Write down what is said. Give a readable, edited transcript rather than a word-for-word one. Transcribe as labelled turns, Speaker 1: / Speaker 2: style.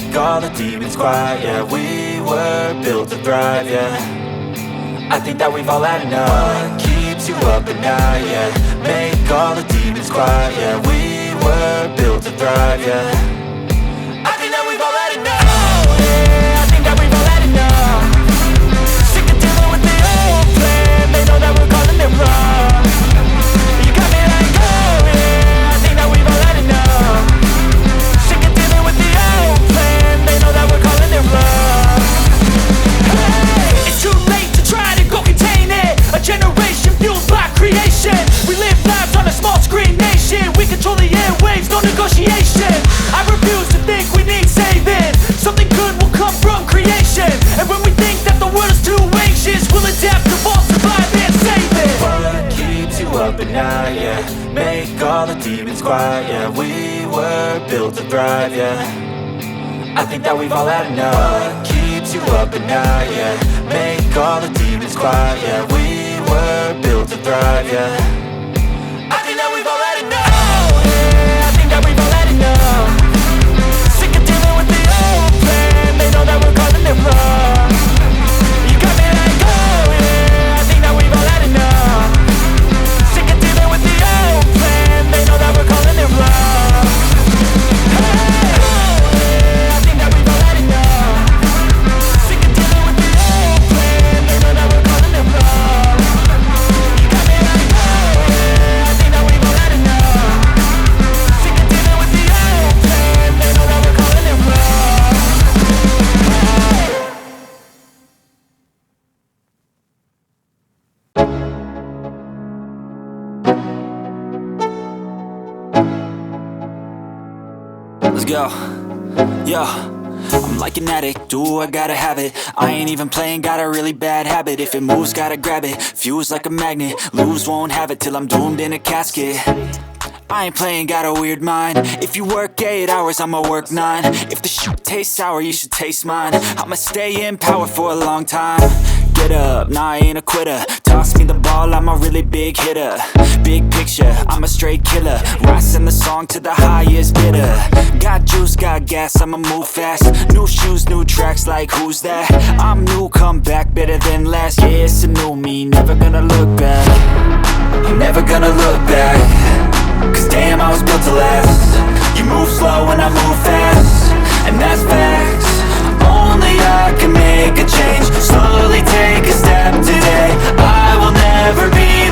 Speaker 1: make all the demons quiet. Yeah, we were built to thrive, yeah. I think that we've all had enough. What keeps you up at night, yeah. Make all the demons quiet, yeah. We were built to thrive, yeah. I think that we've all had enough. Oh yeah, I think that we've all had enough. Sick of dealing with the old plan. They know that we're calling it wrong. You got me like, oh yeah, I think that we've all had enough. Sick of dealing with the old plan. They know that we're calling it wrong. Hey, it's too late to try to go contain it. A generation fueled by creation. We live lives on a small screen nation. We control the airwaves, no negotiation. I refuse to think we need saving. Something good will come from creation. And when we think that the world is too anxious, we'll adapt, evolve, survive and save it. What keeps you up at night, yeah. Make all the demons quiet, yeah. We were built to thrive, yeah. I think that we've all had enough. What keeps you up at night, yeah. Make all the demons quiet, yeah. We were built to thrive, yeah. I think that we've all had enough. Oh yeah, I think that we've all had enough. Sick of dealing with the old plan. They know that we're calling it wrong. You got me like, oh yeah, I think that we've all had enough. Sick of dealing with the old plan. They know that we're calling it wrong. Hey, oh yeah, I think that we've all had enough. Sick of dealing with the old plan. They know that we're calling it wrong. You got me like, oh yeah, I think that we've all had enough. Sick of dealing with the old plan. They know that we're calling it wrong.
Speaker 2: Let's go. Yo, I'm like an addict, do I gotta have it. I ain't even playing, got a really bad habit. If it moves, gotta grab it, fuse like a magnet. Lose, won't have it till I'm doomed in a casket. I ain't playing, got a weird mind. If you work 8 hours, I'ma work 9. If the shit tastes sour, you should taste mine. I'ma stay in power for a long time. Get up, nah, I ain't a quitter. Toss me the ball, I'm a really big hitter. Big picture, I'm a straight killer. Rising the song to the highest bidder. Got juice, got gas, I'ma move fast. New shoes, new tracks, like who's that? I'm new, come back, better than last. Yeah, it's a new me, never gonna look back. I'm never gonna look back. Cause damn, I was built to last. You move slow and I move fast, and that's facts. Only I can make a change. Slowly take a step today. I will never be